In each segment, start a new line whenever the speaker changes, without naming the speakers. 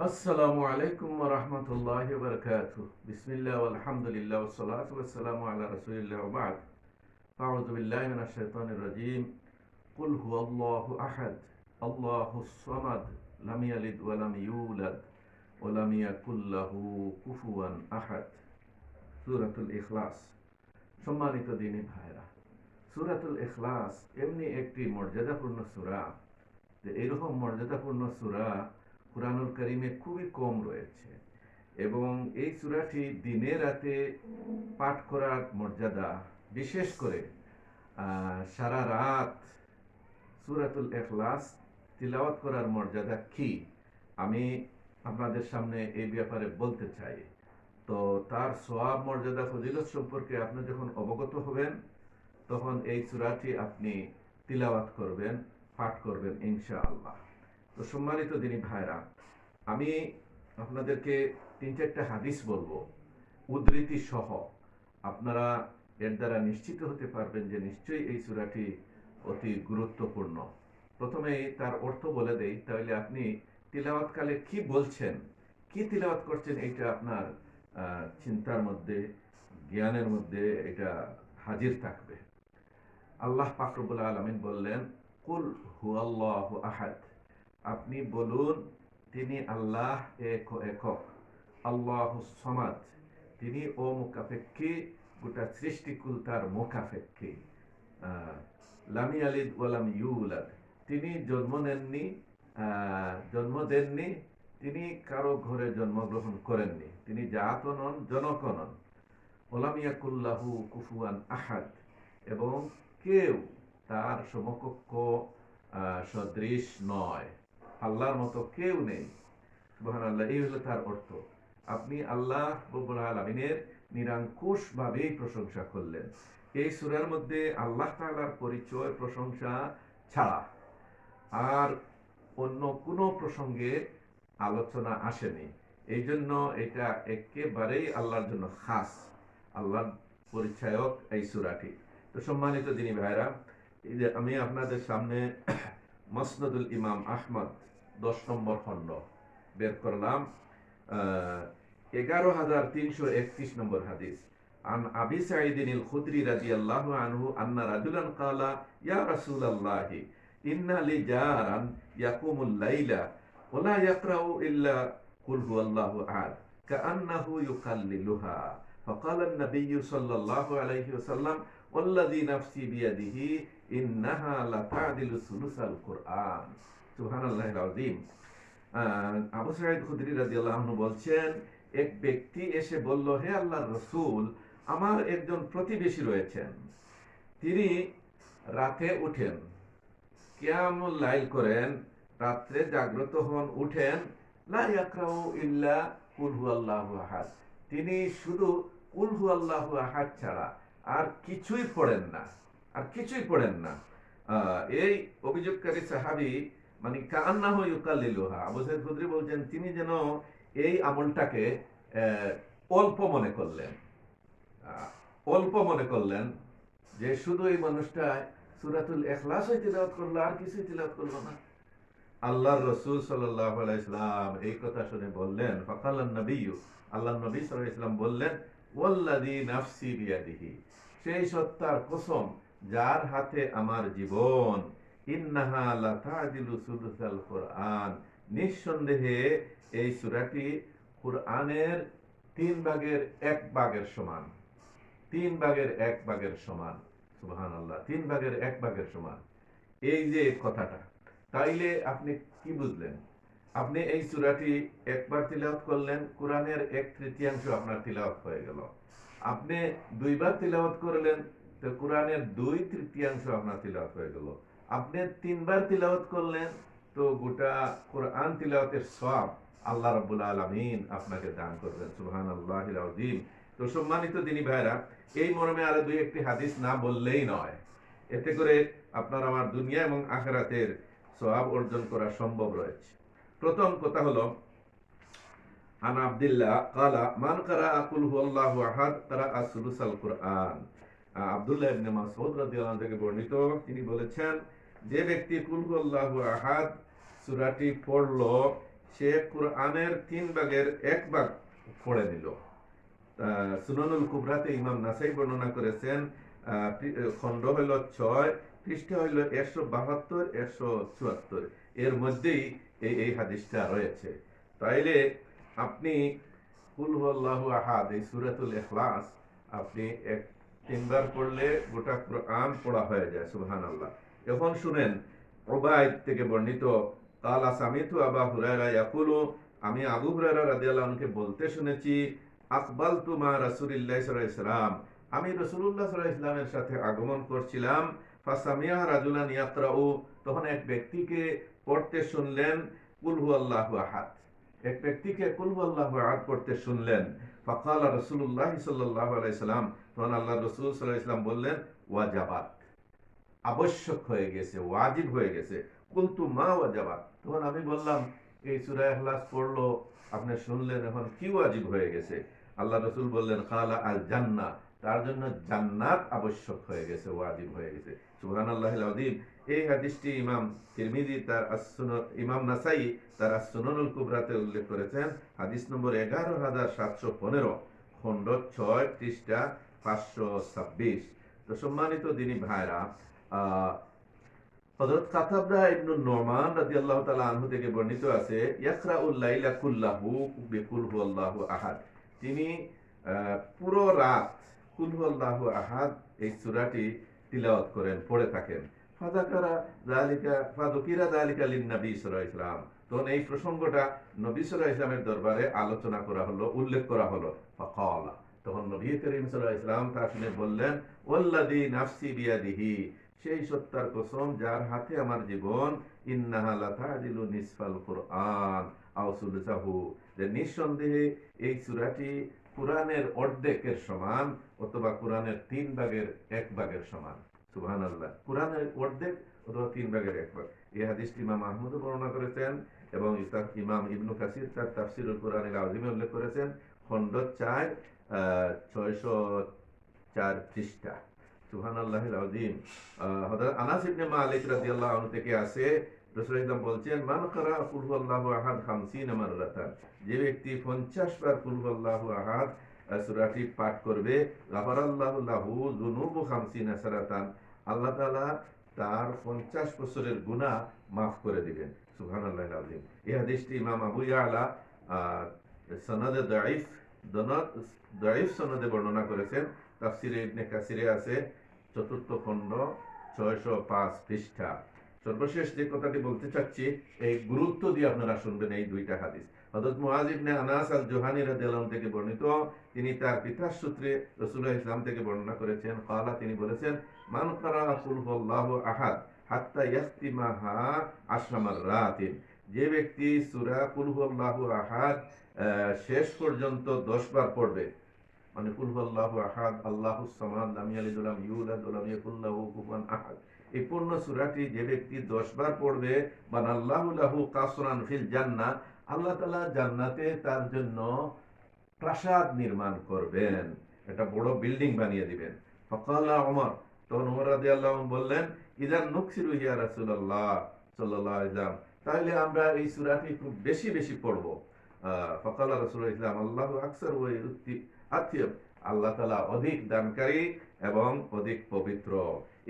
আসসালামু আলাইকুম ওয়া রাহমাতুল্লাহি ওয়া বারাকাতুহু। বিসমিল্লাহ ওয়াল হামদুলিল্লাহ ওয়াস সালাতু ওয়াস সালামু আলা রাসূলিল্লাহ ওয়া বা'দ। আউযু বিল্লাহি মিনাশ শাইতানির রাজীম। কুল হুয়াল্লাহু আহাদ, আল্লাহুস সামাদ, লাম ইয়ালিদ ওয়া লাম ইউলাদ ওয়া লাম ইয়াকুল লাহু কুফুয়ান আহাদ। সূরাতুল ইখলাস। সম্মানিত দ্বীনী ভাইরা, সূরাতুল ইখলাস এমনি একটি মর্যাদাপূর্ণ সূরা যে এরকম মর্যাদাপূর্ণ সূরা কুরআনুল কারীমে খুবই কম রয়েছে এবং এই সূরাটি দিনে রাতে পাঠ করার মর্যাদা, বিশেষ করে সারা রাত সূরাতুল ইখলাস তিলাওয়াত করার মর্যাদা কি আমি আপনাদের সামনে এই ব্যাপারে বলতে চাই। তো তার সওয়াব, মর্যাদা, ফজিলত সম্পর্কে আপনি যখন অবগত হবেন তখন এই সূরাটি আপনি তিলাওয়াত করবেন, পাঠ করবেন ইনশাআল্লাহ। তো সম্মানিত দিনী ভাইরা, আমি আপনাদেরকে 3-4টা হাদিস বলবো উদ্ধৃতি সহ। আপনারা এর দ্বারা নিশ্চিত হতে পারবেন যে নিশ্চয়ই এই সূরাটি অতি গুরুত্বপূর্ণ। প্রথমেই তার অর্থ বলে দেই, তাহলে আপনি তিলাওয়াতকালে কি বলছেন, কি তিলাওয়াত করছেন, এটা আপনার চিন্তার মধ্যে, জ্ঞানের মধ্যে এটা হাজির থাকবে। আল্লাহ পাক রব্বুল আলামিন বললেন, কুল হুয়াল্লাহু আহাদ, আপনি বলুন তিনি আল্লাহ একক, আল্লাহুস সামাদ, তিনি অমুখাপেক্ষী, গোটা সৃষ্টিকুল তার মুখাপেক্ষী। লাম ইয়ালিদ ওয়া লাম ইউলাদ, তিনি জন্ম দেননি, তিনি কারো ঘরে জন্মগ্রহণ করেননি, তিনি জাতও নন, জনকও নন। ওয়ালাম ইয়াকুল লাহু কুফুয়ান আহাদ, এবং কেউ তার সমকক্ষ সদৃশ নয়, আল্লাহর মতো কেউ নেই। সুবহানাল্লাহ, এই হলো তার অর্থ। আপনি আল্লাহ রাব্বুল আলামিনের নিরঙ্কুশ ভাবেই প্রশংসা করলেন। এই সূরার মধ্যে আল্লাহ তাআলার পরিচয়, প্রশংসা ছাড়া আর অন্য কোনো প্রসঙ্গে আলোচনা আসেনি। এই জন্য এটা একেবারেই আল্লাহর জন্য খাস, আল্লাহর পরিচায়ক এই সূরাটি। তো সম্মানিত দিনী ভাইরা, এই যে আমি আপনাদের সামনে মুসনাদুল ইমাম আহমদ 10 নম্বর খণ্ড বের করলাম, 11,331 নম্বর হাদিস। আন আবি সাঈদিনিল খুদরি রাদিয়াল্লাহু আনহু আন্না রাজুলান ক্বালা ইয়া রাসূলাল্লাহি ইন্না লি জারান ইয়াকুমুল লাইলা ওয়া লা ইয়াকরাউ ইল্লা কুল হুয়াল্লাহু আহাদ কাআন্নাহু ইউকাল্লিলুহা فقال النبي صلى الله عليه وسلم والذي نفسي بيده إنها لتعدل ثلث القرآن। সুবহানাল্লাহিল আযীম। আবু সাঈদ খুদরি রাদিয়াল্লাহু আনহু বলছেন, এক ব্যক্তি এসে বলল, হে আল্লাহর রাসূল, আমার একজন প্রতিবেশী রয়েছেন, তিনি রাতে উঠেন, কিয়ামুল লাইল করেন, রাত্রে জাগ্রত হন, উঠেন, লা ইয়াকরাউ ইল্লা কুল হুয়াল্লাহু আহাদ, তিনি শুধু কুল হুয়াল্লাহু আহাদ ছাড়া আর কিছুই পড়েন না, আর কিছুই পড়েন না। এই অভিযোগকারী সাহাবী মানে কান্নাহু ইউকাল্লিলুহা, আবু সাঈদ খুদরি বলছেন তিনি যেন এই আমলটাকে অল্প মনে করলেন, অল্প মনে করলেন, যে শুধু এই মানুষটা সূরাতুল ইখলাসই তিলাওয়াত করলো, আর কিছুই তিলাওয়াত করলো না। আল্লাহর রাসূল সাল্লাল্লাহু আলাইহি ওয়াসাল্লাম এই কথা শুনে বললেন, ফাকালান নবিয়্যু, আল্লাহর নবী সাল্লাল্লাহু আলাইহি ওয়াসাল্লাম বললেন, ওয়াল্লাযী নাফসি বিয়াদিহি, সেই সত্তার কসম যার হাতে আমার জীবন, ইন্নাহা লাতাদিলু সুলুসাল কুরআন, নিঃসন্দেহে এই সূরাটি কুরআনের 3/1 সমান, 3/1 সমান। সুবহানাল্লাহ, 3/1 সমান। এই যে কথাটা, তাইলে আপনি কি বুঝলেন? আপনি এই সূরাটি একবার তিলাওয়াত করলেন, কোরআনের 1/3 আপনার তিলাওয়াত হয়ে গেল। আপনি 2বার তিলাওয়াত করলেন, তো কোরআনের 2/3 আপনার তিলাওয়াত হয়ে গেল। আপনি 3বার তিলাওয়াত করলেন, তো গোটা কোরআন তিলাওয়াতের সওয়াব আল্লাহ রাব্বুল আলামিন আপনাকে দান করবেন। সুবহানাল্লাহিল আযীম। তো সম্মানিত দিনী ভাইরা, এই মর্মে আরো 2-1টি হাদিস না বললেই নয়, এতে করে আপনার আমার দুনিয়া এবং আখিরাতের সওয়াব অর্জন করা সম্ভব রয়েছে। প্রথম কথা হলো, আন আব্দুল্লাহ ক্বালা মান ক্বারাআ কুল হুয়াল্লাহু আহাদ ক্বারাআ সুলুসাল কুরআন। আব্দুল্লাহ ইবনে মাসউদ রাদিয়াল্লাহু আনহু থেকে বর্ণিত, তিনি বলেছেন, যে ব্যক্তি কুল হুয়াল্লাহু আহাদ সূরাটি পড়লো, সে কোরআনের 3 ভাগের 1 ভাগ পড়ে নিল। সুনানুল কুবরাতে ইমাম নাসাই বর্ণনা করেছেন, খণ্ড হইল 6, পৃষ্ঠা হইল 172 174, এর মধ্যেই এই হাদিসটা রয়েছে। তাইলে আপনি কুল হুয়াল্লাহু আহাদ, এই সূরাতুল ইখলাস আপনি 3বার পড়লে গোটা কোরআন পড়া হয়ে যায়। সুবহানাল্লাহ। এখন শুনেন, উবাইদ থেকে বর্ণিত, কালা সামিতু আবা হুরায়রা ইয়াকুলু, আমি আবু হুরায়রা রাদিয়াল্লাহু আনহুকে বলতে শুনেছি, আকবালতু মা রাসূলিল্লাহ সাল্লাল্লাহু আলাইহি ওয়াসাল্লাম, আমি রাসূলুল্লাহ সাল্লাল্লাহু আলাইহি ওয়াসাল্লামের সাথে আগমন করছিলাম। ফাসামিয়া রাজুলান ইয়াকরাউ, তখন এক ব্যক্তিকে পড়তে শুনলেন কুল হুয়াল্লাহু আহাদ, এক ব্যক্তিকে কুল হুয়াল্লাহু আহাদ পড়তে শুনলেন। ফাকালা রাসূলুল্লাহ সাল্লাল্লাহু আলাইহি ওয়াসাল্লাম, তখন আল্লাহর রাসূল সাল্লাল্লাহু আলাইহি ওয়াসাল্লাম বললেন, ওয়াজাবাত, আবশ্যক হয়ে গেছে, ওয়াজিব হয়ে গেছে। কুলতু মা ওয়াজাবাত, তখন আমি বললাম, এই সূরা ইখলাস পড়লো, আপনি শুনলেন, এখন কি ওয়াজিব হয়ে গেছে? আল্লাহ রাসূল বললেন, কালা আল জান্নাহ, তার জন্য জান্নাত আবশ্যক হয়ে গেছে, ওয়াজিব হয়ে গেছে। সুবহানাল্লাহিল আযীম। এই হাদিসটি ইমাম তিরমিজি তার ইমাম নাসাই তার as-সুনানুল কুবরাতে উল্লেখ করেছেন, হাদিস নম্বর 11715, খণ্ড 6, পৃষ্ঠা 526। তো সম্মানিত দিনী ভাইরা, হযরত কাতাদা ইবনে নুমান রাদিয়াল্লাহু তাআলা আনহু থেকে বর্ণিত আছে, ইয়াকরাউল লাইলা কুল্লাহু বিকুল হুয়াল্লাহু আহাদ, তিনি পুরো রাত কুল হুয়াল্লাহু আহাদ এই সূরাটি তিলাওয়াত করেন, পড়ে থাকেন। ফাযুকিরা যালিকা লিন-নবী সাল্লাল্লাহু আলাইহি ওয়াসাল্লাম, তখন এই প্রসঙ্গটা নবী সাল্লাল্লাহু আলাইহি ওয়াসাল্লামের দরবারে আলোচনা করা হলো, উল্লেখ করা হলো। ফাকালা, তখন নবী করিম সাল্লাল্লাহু আলাইহি ওয়াসাল্লাম তা শুনে বললেন, ওয়াল্লাযী নাফসি বিয়াদিহি, সেই সত্তার কসম যার হাতে আমার জীবন, ইন্নাহা লাতাদিলু নিসফাল কুরআন আও সুলসাহু, যে নিঃসন্দেহে এই সূরাটি কুরআনের অর্ধেকের সমান, অথবা কুরআনের 3 ভাগের 1 ভাগের সমান। সুবহানাল্লাহ। কুরআনের অর্ধেক অথবা 3 ভাগের 1 ভাগ। এই হাদিসটি ইমাম আহমদ বর্ণনা করেছেন, এবং ইমাম ইবনু কাসির তার তাফসীরুল কুরআনিল আযীমে উল্লেখ করেছেন, খণ্ড 4, 604 পৃষ্ঠা। সুবহানাল্লাহিল আযীম। হযরত আনাস ইবনে মালিক রাদিয়াল্লাহু আনহু থেকে আছে, রাসূলুল্লাহ বলছেন, মান ক্বারা কুল হুয়াল্লাহু আহাদ 50 মাররাতান, যে ব্যক্তি 50 বার কুল হুয়াল্লাহু আহাদ সূরাটি পাঠ করবে, গাফারাল্লাহু লাহু যুনুবু 50 সানাতান, আল্লাহ তাআলা তার 50 বছরের গুনাহ মাফ করে দিবেন। সুবহানাল্লাহিল আযীম। এই হাদিসটি ইমাম আবু ইয়ালা সনদে দাঈফ সনদে বর্ণনা করেছেন। তাফসিরে ইবনে কাসিরে আছে, 4th খণ্ড, 605 পৃষ্ঠা। সর্বশেষ যে কথাটি বলতে চাচ্ছি, এই গুরুত্ব দিয়ে আপনারা শুনবেন এই 2টা হাদিস। হযরত মুআয ইবনে আনাস আল জুহানী রাদিয়াল্লাহু আনহু থেকে বর্ণিত, তিনি তার পিতার সূত্রে রাসূলুল্লাহ ইসলাম থেকে বর্ণনা করেছেন, ক্বালা, তিনি বলেছেন, মান ক্বারা কুল হুয়াল্লাহু আহাদ হাত্তা ইয়াখতিমাহা 10 মাররাতিন, যে ব্যক্তি সূরা কুল হুয়াল্লাহু আহাদ শেষ পর্যন্ত 10 বার পড়বে, মানে কুল হুয়াল্লাহু আহাদ, আল্লাহুস সামাদ, লাম ইয়ালিদ ওয়া লাম ইউলাদ ওয়া লাম ইয়াকুল লাহু কুফুয়ান আহাদ, এই পূর্ণ সূরাটি যে ব্যক্তি 10 বার পড়বে, বানাল্লাহু লাহু কাসরান ফিল জান্নাহ, আল্লাহ তাআলা জান্নাতে তার জন্য প্রাসাদ নির্মাণ করবেন, একটা বড় বিল্ডিং বানিয়ে দিবেন। ফাকালা ওমর, তখন ওমর রাদিয়াল্লাহু আনহু বললেন, ইযান নুকসিরু ইয়া রাসূলুল্লাহ সাল্লাল্লাহু আলাইহি ওয়াসাল্লাম, তাহলে আমরা এই সূরাটি খুব বেশি বেশি পড়ব। ফাকালা রাসূলুল্লাহ, আল্লাহু আকসার ওয়া ইউতি আতিয়ব, আল্লাহ তাআলা অধিক দানকারী এবং অধিক পবিত্র।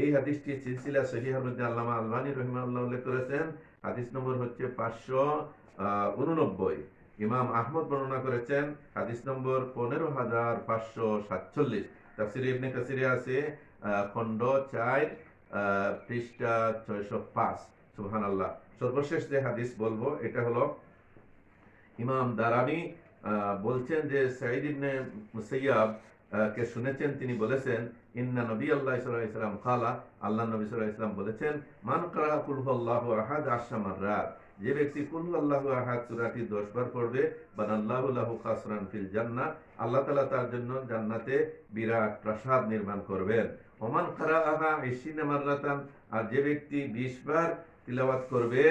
এই হাদিসটি সিলসিলা সহিহার মধ্যে আল্লামা আলবানী রাহিমাহুল্লাহ উল্লেখ করেছেন, হাদিস নম্বর হচ্ছে 589। ইমাম আহমদ বর্ণনা করেছেন, হাদিস নম্বর 15547। তাফসীরে ইবনে কাসিরে আছে, খণ্ড 4, পৃষ্ঠা 605। সুবহানাল্লাহ। সর্বশেষ যে হাদিস বলবো, এটা হলো ইমাম দারামি বলছেন যে সাঈদ ইবনে মুসাইয়াব কে শুনেছেন, তিনি বলেছেন, ইন্না নবী আল্লাহ সাল্লাল্লাহু আলাইহি ওয়াসাল্লাম ক্বালা, আল্লাহ নবী সাল্লাল্লাহু আলাইহি ওয়াসাল্লাম বলেছেন, মান ক্বারা কুল হুয়াল্লাহু আহাদ 10 মাররাত, যে ব্যক্তি কুল হুয়াল্লাহু আহাদ সূরাটি 10 বার পড়বে, বানাল্লাহু লাহু কাসরান ফিল জান্নাহ, আল্লাহ তাআলা তার জন্য জান্নাতে বিরাট প্রাসাদ নির্মাণ করবেন। ওমান ক্বারাআহা 20 মাররাতান, আর যে ব্যক্তি 20 বার তিলাওয়াত করবে,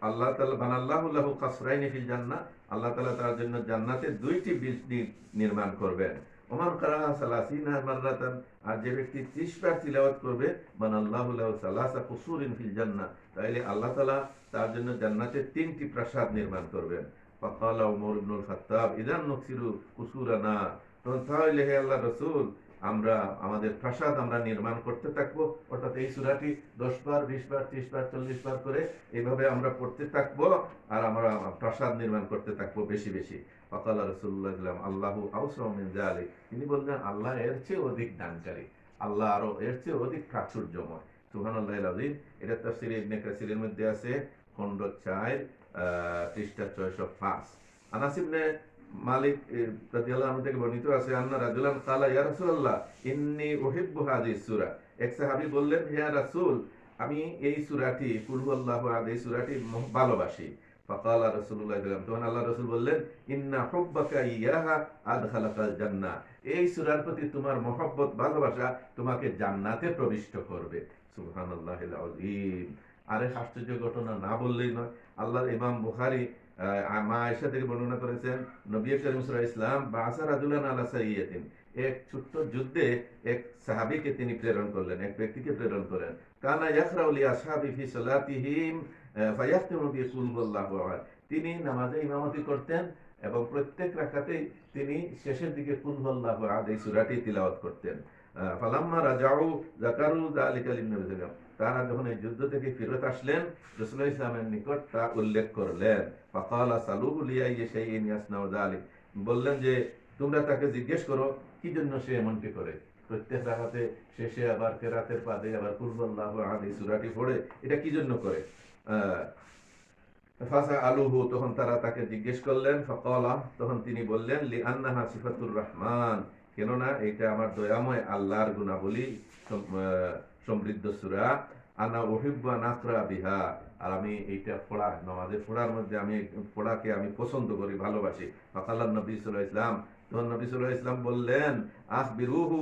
আল্লাহ তাআলা বানাল্লাহু লাহু কাসরাইন ফিল জান্নাহ, আল্লাহ তাআলা তার জন্য জান্নাতে 2টি বিল্ডিং নির্মাণ করবেন। ওমান কারাহা সালাসিনা মাররাতান, আর যে ব্যক্তি 30 বার তিলাওয়াত করবে, বানাল্লাহু লাহু সালাসা কুসুরিন ফিল জান্নাহ, তাইলে আল্লাহ তাআলা তার জন্য জান্নাতে 3টি প্রাসাদ নির্মাণ করবেন। ফাকালা উমর ইবনুল খাত্তাব ইযান নুকসিরু কুসুরানা, তখন তাহলে হে আল্লাহর রাসূল, আমরা আমাদের প্রাসাদ আমরা নির্মাণ করতে থাকবো, অর্থাৎ এই সূরাটি 10 বার, 20 বার, 30 বার, 40 বার করে এইভাবে আমরা পড়তে থাকবো, আর আমরা প্রাসাদ নির্মাণ করতে থাকবো বেশি বেশি। ফাকালা রাসূলুল্লাহ আল্লাহু আওসাউ মিন যালিক, তিনি বললেন আল্লাহ এর চেয়ে অধিক দানকারী, আল্লাহ আরো এর চেয়ে অধিক প্রাচুর্যময়। সুবহানাল্লাহিল আযীম। এটা তাফসীরে ইবনে কাসিরের মধ্যে আছে, খণ্ড 4, পৃষ্ঠা 605। আনাস ইবনে মালিক রাদিয়াল্লাহু আনহু থেকে বর্ণিত আছে, আন্না রাজুলান ক্বালা ইয়া রাসূলুল্লাহ ইন্নী উহিব্বু হাযিহিস সূরা, এক সাহাবী বললেন, হে রাসূল, আমি এই সূরাটি কুল হুয়াল্লাহু আহাদ এই সূরাটি ভালোবাসি। ফাকালা রাসূলুল্লাহ, তখন আল্লাহ রাসূল বললেন, ইন্না হুব্বাকা ইয়াহা আদখালাকাল জান্নাহ, এই সূরার প্রতি তোমার মহব্বত, ভালোবাসা তোমাকে জান্নাতে প্রবিষ্ট করবে। সুবহানাল্লাহিল আযীম। আরে আশ্চর্য ঘটনা না বললেই নয়। আল্লাহর ইমাম বুখারী মা আয়েশা থেকে বর্ণনা করেছেন, নবী করিম সাল্লাল্লাহু আলাইহি ওয়াসাল্লাম বা'আসা রাজুলান আলা সাইয়্যিদিন, এক ছোট্ট যুদ্ধে এক সাহাবীকে তিনি প্রেরণ করলেন, এক ব্যক্তিকে প্রেরণ করেন। কানা ইয়াকরাউ লি আসহাবি ফি সালাতিহিম ফায়াখতিমু বি কুল হুয়াল্লাহু আহাদ, তিনি নামাজে ইমামতি করতেন এবং প্রত্যেক রাকাতেই তিনি শেষের দিকে কুল হুয়াল্লাহু আহাদ এই সূরাটি তিলাওয়াত করতেন। ফালাম্মা রাজাউ যাকারু যালিকা লিন-নবী সাল্লাল্লাহু আলাইহি ওয়াসাল্লাম, তারা যখন এই যুদ্ধ থেকে ফেরত আসলেন, রাসূলুল্লাহ ইসলামের নিকট তা উল্লেখ করলেন। ফাকালা সালুহু লিআইয়ি শাইইন ইয়াসনাউ যালিক, বললেন যে তোমরা তাকে জিজ্ঞেস করো কি জন্য সে এমনটি করে, প্রত্যেক রাকাতে শেষে আবার কেরাতের পাদে আবার কুল হুয়াল্লাহু আহাদ এই সূরাটি পড়ে, এটা কি জন্য করে। ফাসা আলুহু, তখন তারা তাকে জিজ্ঞেস করলেন। ফাকালা, তখন তিনি বললেন, লি আন্নাহা সিফাতুর রহমান, কেননা এটা আমার দয়াময় আল্লাহর গুণাবলী সমৃদ্ধ সূরা। আনা উহিব্বু আন আকরা বিহা, আর আমি এইটা পড়া, নামাজে পড়ার মধ্যে আমি পড়াকে আমি পছন্দ করি, ভালোবাসি। ফাকালা নবী সাল্লাল্লাহু আলাইহি ওয়াসাল্লাম, তখন নবী সাল্লাল্লাহু আলাইহি ওয়াসাল্লাম বললেন, আখবিরুহু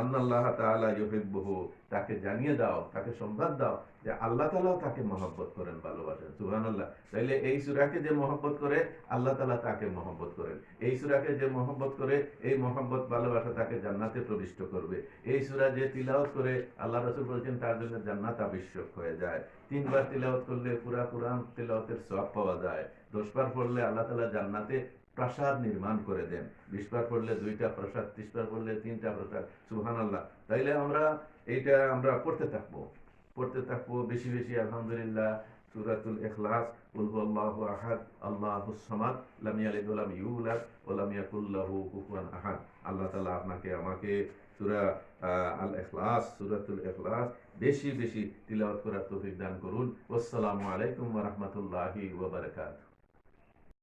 আন্নাল্লাহ তাআলা ইউহিব্বুহু, তাকে জানিয়ে দাও, তাকে সংবাদ দাও যে আল্লাহ তাআলাও তাকে মহব্বত করেন, ভালোবাসেন। সুবহানাল্লাহ। তাইলে এই সূরাকে যে মহব্বত করে, আল্লাহ তাআলা তাকে মহব্বত করেন। এই সূরাকে যে মহব্বত করে, এই মহব্বত, ভালোবাসা তাকে জান্নাতে প্রবিষ্ট করবে। এই সূরা যে তিলাওয়াত করে, আল্লাহ রাসূল বলেছেন তার জন্য জান্নাত আবশ্যক হয়ে যায়। 3 বার তিলাওয়াত করলে পুরা কুরআন তিলাওয়াতের সওয়াব পাওয়া যায়। 10 বার পড়লে আল্লাহ তাআলা জান্নাতে প্রাসাদ নির্মাণ করে দেন। 20 বার পড়লে 2টা প্রাসাদ, 30 বার পড়লে 3টা প্রাসাদ। সুবহানাল্লাহ। তাইলে আমরা এইটা আমরা পড়তে থাকবো বেশি বেশি। আলহামদুলিল্লাহ। সূরাতুল ইখলাস, কুল হুয়াল্লাহু আহাদ, আল্লাহুস সামাদ, লাম ইয়ালিদ ওয়া লাম ইউলাদ ওয়া লাম ইয়াকুল লাহু কুফুয়ান আহাদ। আল্লাহ তাআলা আপনাকে আমাকে সূরা আল ইখলাস, সূরাতুল ইখলাস বেশি বেশি তিলাওয়াত করার তৌফিক দান করুন। আসসালামু আলাইকুম ওয়া রাহমাতুল্লাহি ওয়া বারাকাতুহু।